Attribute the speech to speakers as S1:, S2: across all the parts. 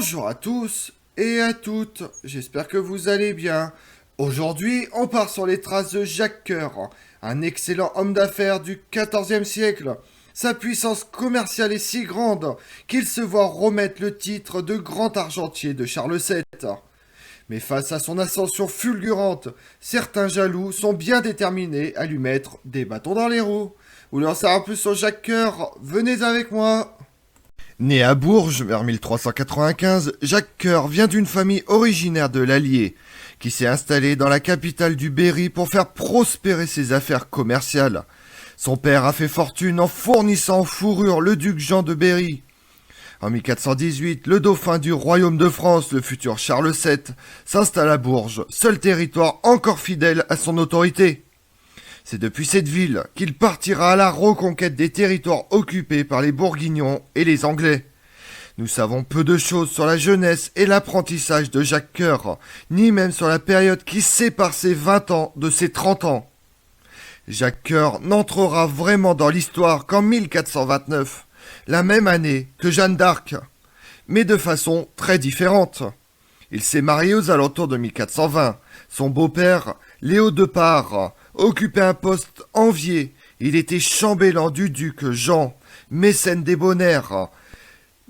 S1: Bonjour à tous et à toutes, j'espère que vous allez bien. Aujourd'hui, on part sur les traces de Jacques Coeur, un excellent homme d'affaires du XIVe siècle. Sa puissance commerciale est si grande qu'il se voit remettre le titre de grand argentier de Charles VII. Mais face à son ascension fulgurante, certains jaloux sont bien déterminés à lui mettre des bâtons dans les roues. Vous voulez en savoir plus sur Jacques Coeur? Venez avec moi. Né à Bourges vers 1395, Jacques Coeur vient d'une famille originaire de l'Allier, qui s'est installée dans la capitale du Berry pour faire prospérer ses affaires commerciales. Son père a fait fortune en fournissant en fourrure le duc Jean de Berry. En 1418, le dauphin du royaume de France, le futur Charles VII, s'installe à Bourges, seul territoire encore fidèle à son autorité. C'est depuis cette ville qu'il partira à la reconquête des territoires occupés par les Bourguignons et les Anglais. Nous savons peu de choses sur la jeunesse et l'apprentissage de Jacques Coeur, ni même sur la période qui sépare ses 20 ans de ses 30 ans. Jacques Coeur n'entrera vraiment dans l'histoire qu'en 1429, la même année que Jeanne d'Arc, mais de façon très différente. Il s'est marié aux alentours de 1420. Son beau-père, Léo de Parre, occupait un poste envié. Il était chambellan du duc Jean, mécène débonnaire,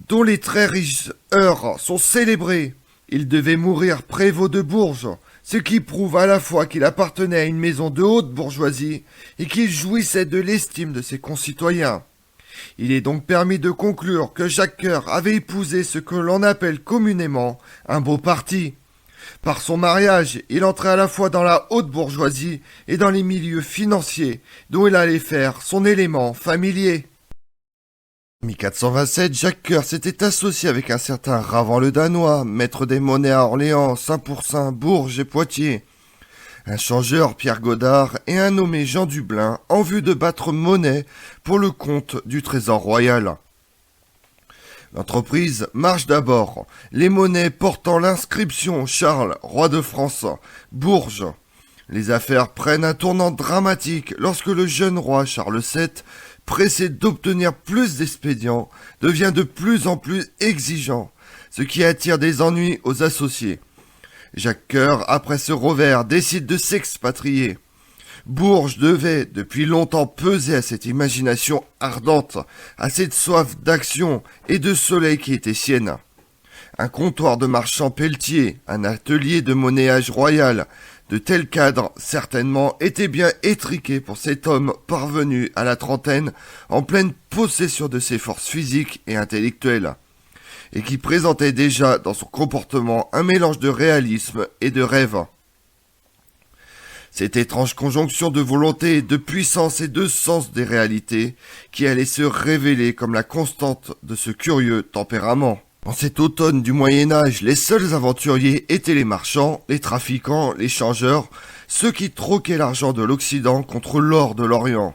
S1: dont les très riches heures sont célébrés. Il devait mourir prévôt de Bourges, ce qui prouve à la fois qu'il appartenait à une maison de haute bourgeoisie et qu'il jouissait de l'estime de ses concitoyens. Il est donc permis de conclure que Jacques Coeur avait épousé ce que l'on appelle communément un beau parti. Par son mariage, il entrait à la fois dans la haute bourgeoisie et dans les milieux financiers, dont il allait faire son élément familier. En 1427, Jacques Coeur s'était associé avec un certain Ravant le Danois, maître des monnaies à Orléans, Saint-Pourçain, Bourges et Poitiers. Un changeur, Pierre Godard, et un nommé Jean Dublin, en vue de battre monnaie pour le compte du Trésor royal. L'entreprise marche d'abord, les monnaies portant l'inscription Charles, roi de France, Bourges. Les affaires prennent un tournant dramatique lorsque le jeune roi Charles VII, pressé d'obtenir plus d'expédients, devient de plus en plus exigeant, ce qui attire des ennuis aux associés. Jacques Coeur, après ce revers, décide de s'expatrier. Bourges devait, depuis longtemps, peser à cette imagination ardente, à cette soif d'action et de soleil qui était sienne. Un comptoir de marchand pelletier, un atelier de monnayage royal, de tels cadres, certainement, étaient bien étriqués pour cet homme parvenu à la trentaine, en pleine possession de ses forces physiques et intellectuelles, et qui présentait déjà dans son comportement un mélange de réalisme et de rêve. Cette étrange conjonction de volonté, de puissance et de sens des réalités qui allait se révéler comme la constante de ce curieux tempérament. En cet automne du Moyen-Âge, les seuls aventuriers étaient les marchands, les trafiquants, les changeurs, ceux qui troquaient l'argent de l'Occident contre l'or de l'Orient.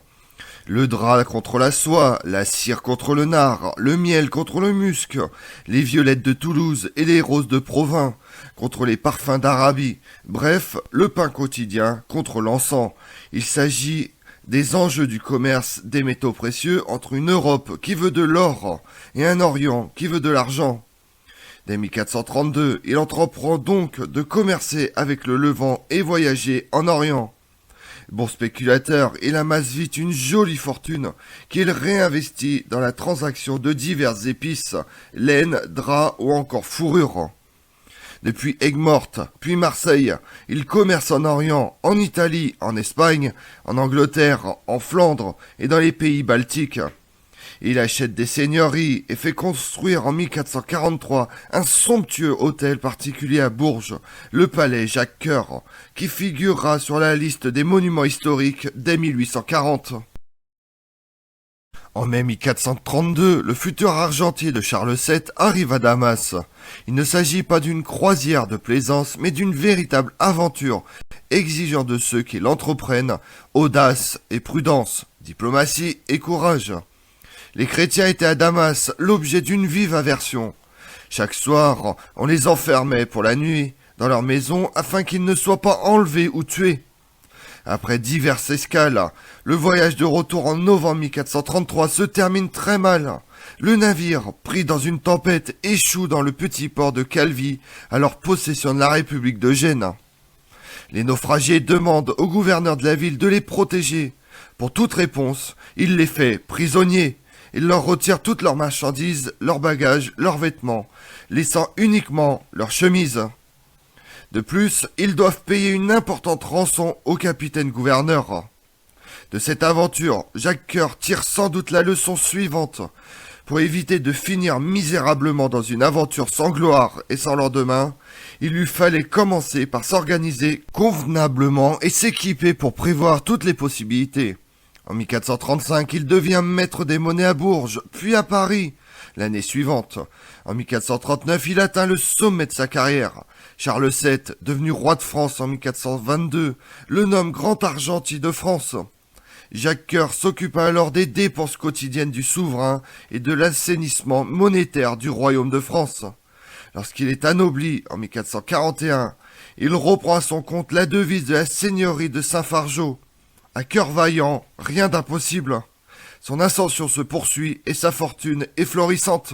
S1: Le drap contre la soie, la cire contre le nard, le miel contre le musc, les violettes de Toulouse et les roses de Provins contre les parfums d'Arabie. Bref, le pain quotidien contre l'encens. Il s'agit des enjeux du commerce des métaux précieux entre une Europe qui veut de l'or et un Orient qui veut de l'argent. Dès 1432, il entreprend donc de commercer avec le Levant et voyager en Orient. Bon spéculateur, il amasse vite une jolie fortune qu'il réinvestit dans la transaction de diverses épices, laine, drap ou encore fourrure. Depuis Aigues-Mortes, puis Marseille, il commerce en Orient, en Italie, en Espagne, en Angleterre, en Flandre et dans les pays baltiques. Il achète des seigneuries et fait construire en 1443 un somptueux hôtel particulier à Bourges, le palais Jacques Coeur, qui figurera sur la liste des monuments historiques dès 1840. En mai 1432, le futur argentier de Charles VII arrive à Damas. Il ne s'agit pas d'une croisière de plaisance, mais d'une véritable aventure, exigeant de ceux qui l'entreprennent audace et prudence, diplomatie et courage. Les chrétiens étaient à Damas l'objet d'une vive aversion. Chaque soir, on les enfermait pour la nuit dans leur maison afin qu'ils ne soient pas enlevés ou tués. Après diverses escales, le voyage de retour en novembre 1433 se termine très mal. Le navire, pris dans une tempête, échoue dans le petit port de Calvi, alors possession de la République de Gênes. Les naufragés demandent au gouverneur de la ville de les protéger. Pour toute réponse, il les fait prisonniers. Il leur retire toutes leurs marchandises, leurs bagages, leurs vêtements, laissant uniquement leurs chemises. De plus, ils doivent payer une importante rançon au capitaine gouverneur. De cette aventure, Jacques Coeur tire sans doute la leçon suivante. Pour éviter de finir misérablement dans une aventure sans gloire et sans lendemain, il lui fallait commencer par s'organiser convenablement et s'équiper pour prévoir toutes les possibilités. En 1435, il devient maître des monnaies à Bourges, puis à Paris. L'année suivante, en 1439, il atteint le sommet de sa carrière. Charles VII, devenu roi de France en 1422, le nomme grand argentier de France. Jacques Coeur s'occupa alors des dépenses quotidiennes du souverain et de l'assainissement monétaire du royaume de France. Lorsqu'il est anobli en 1441, il reprend à son compte la devise de la seigneurie de Saint-Fargeau. À cœur vaillant, rien d'impossible. Son ascension se poursuit et sa fortune est florissante.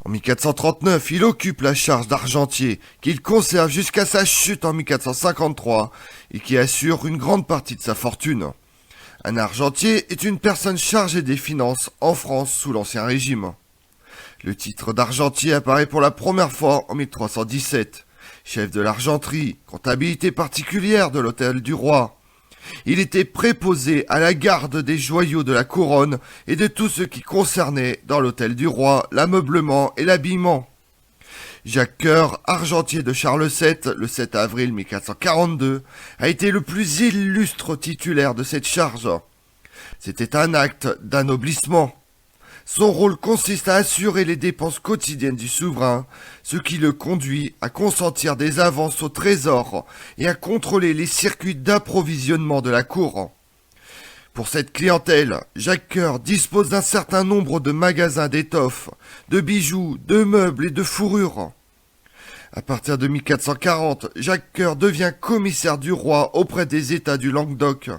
S1: En 1439, il occupe la charge d'argentier, qu'il conserve jusqu'à sa chute en 1453 et qui assure une grande partie de sa fortune. Un argentier est une personne chargée des finances en France sous l'Ancien Régime. Le titre d'argentier apparaît pour la première fois en 1317. Chef de l'argenterie, comptabilité particulière de l'hôtel du roi. Il était préposé à la garde des joyaux de la couronne et de tout ce qui concernait dans l'hôtel du roi l'ameublement et l'habillement. Jacques Coeur, argentier de Charles VII, le 7 avril 1442, a été le plus illustre titulaire de cette charge. C'était un acte d'anoblissement. Son rôle consiste à assurer les dépenses quotidiennes du souverain, ce qui le conduit à consentir des avances au trésor et à contrôler les circuits d'approvisionnement de la cour. Pour cette clientèle, Jacques Coeur dispose d'un certain nombre de magasins d'étoffes, de bijoux, de meubles et de fourrures. À partir de 1440, Jacques Coeur devient commissaire du roi auprès des États du Languedoc.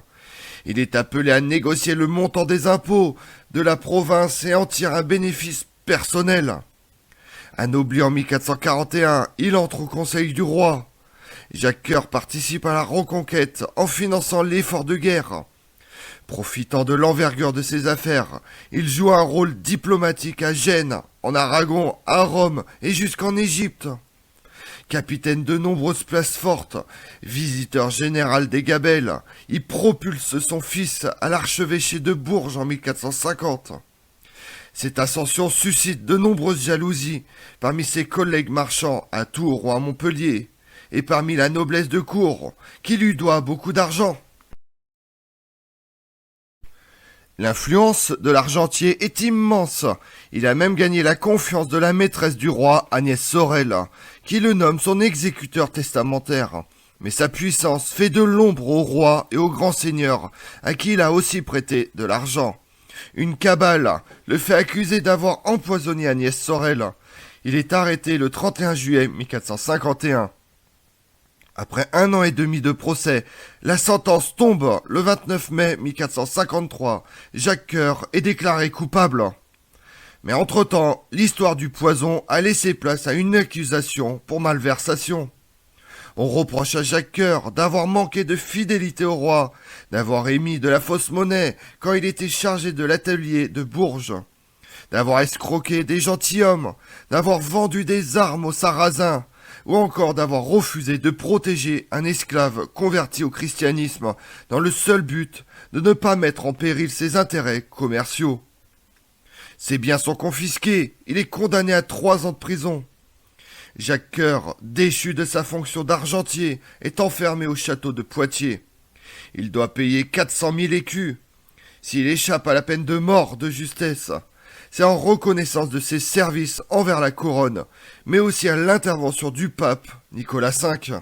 S1: Il est appelé à négocier le montant des impôts de la province et en tire un bénéfice personnel. Anobli en 1441, il entre au conseil du roi. Jacques Coeur participe à la reconquête en finançant l'effort de guerre. Profitant de l'envergure de ses affaires, il joue un rôle diplomatique à Gênes, en Aragon, à Rome et jusqu'en Égypte. Capitaine de nombreuses places fortes, visiteur général des Gabelles, il propulse son fils à l'archevêché de Bourges en 1450. Cette ascension suscite de nombreuses jalousies parmi ses collègues marchands à Tours ou à Montpellier, et parmi la noblesse de cour, qui lui doit beaucoup d'argent. L'influence de l'argentier est immense. Il a même gagné la confiance de la maîtresse du roi, Agnès Sorel, qui le nomme son exécuteur testamentaire. Mais sa puissance fait de l'ombre au roi et aux grands seigneurs, à qui il a aussi prêté de l'argent. Une cabale le fait accuser d'avoir empoisonné Agnès Sorel. Il est arrêté le 31 juillet 1451. Après 1 an et demi de procès, la sentence tombe le 29 mai 1453. Jacques Coeur est déclaré coupable. Mais entre-temps, l'histoire du poison a laissé place à une accusation pour malversation. On reproche à Jacques Coeur d'avoir manqué de fidélité au roi, d'avoir émis de la fausse monnaie quand il était chargé de l'atelier de Bourges, d'avoir escroqué des gentilshommes, d'avoir vendu des armes aux Sarrasins, ou encore d'avoir refusé de protéger un esclave converti au christianisme dans le seul but de ne pas mettre en péril ses intérêts commerciaux. Ses biens sont confisqués, il est condamné à 3 ans de prison. Jacques Coeur, déchu de sa fonction d'argentier, est enfermé au château de Poitiers. Il doit payer 400 000 écus. S'il échappe à la peine de mort de justesse, c'est en reconnaissance de ses services envers la couronne, mais aussi à l'intervention du pape Nicolas V.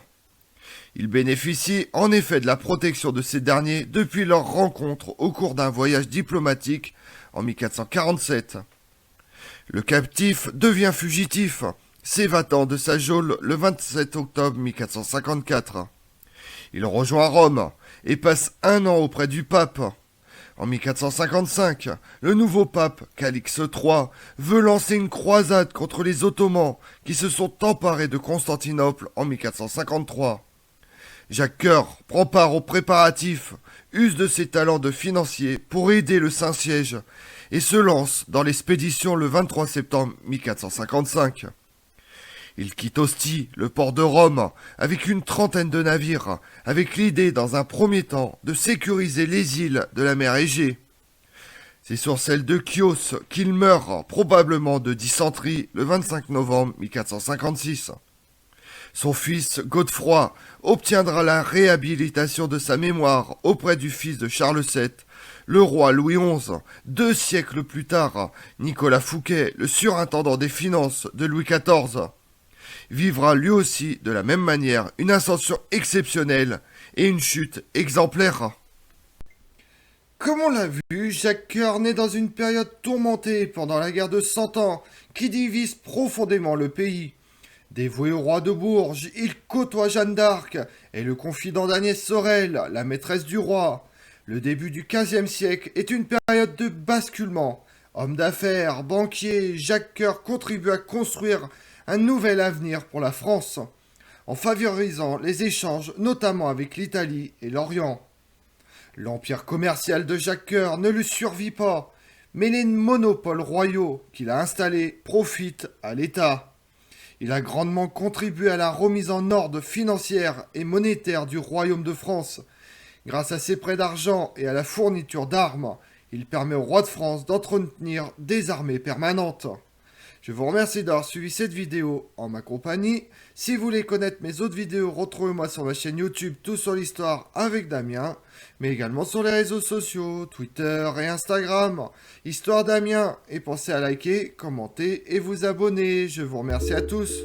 S1: Il bénéficie en effet de la protection de ces derniers depuis leur rencontre au cours d'un voyage diplomatique en 1447. Le captif devient fugitif, s'évadant de sa geôle le 27 octobre 1454. Il rejoint Rome et passe 1 an auprès du pape. En 1455, le nouveau pape, Calix III, veut lancer une croisade contre les Ottomans qui se sont emparés de Constantinople en 1453. Jacques Coeur prend part aux préparatifs, use de ses talents de financier pour aider le Saint-Siège et se lance dans l'expédition le 23 septembre 1455. Il quitte Ostie, le port de Rome, avec une trentaine de navires, avec l'idée dans un premier temps de sécuriser les îles de la mer Égée. C'est sur celle de Chios qu'il meurt, probablement de dysenterie, le 25 novembre 1456. Son fils Godefroy obtiendra la réhabilitation de sa mémoire auprès du fils de Charles VII, le roi Louis XI. 2 siècles plus tard, Nicolas Fouquet, le surintendant des finances de Louis XIV, vivra lui aussi de la même manière une ascension exceptionnelle et une chute exemplaire. Comme on l'a vu, Jacques Coeur naît dans une période tourmentée pendant la guerre de 100 ans qui divise profondément le pays. Dévoué au roi de Bourges, il côtoie Jeanne d'Arc et le confident d'Agnès Sorel, la maîtresse du roi. Le début du XVe siècle est une période de basculement. Homme d'affaires, banquier, Jacques Coeur contribue à construire un nouvel avenir pour la France, en favorisant les échanges notamment avec l'Italie et l'Orient. L'empire commercial de Jacques Coeur ne lui survit pas, mais les monopoles royaux qu'il a installés profitent à l'État. Il a grandement contribué à la remise en ordre financière et monétaire du royaume de France. Grâce à ses prêts d'argent et à la fourniture d'armes, il permet au roi de France d'entretenir des armées permanentes. Je vous remercie d'avoir suivi cette vidéo en ma compagnie. Si vous voulez connaître mes autres vidéos, retrouvez-moi sur ma chaîne YouTube Tout sur l'Histoire avec Damien, mais également sur les réseaux sociaux, Twitter et Instagram, Histoire Damien. Et pensez à liker, commenter et vous abonner. Je vous remercie à tous.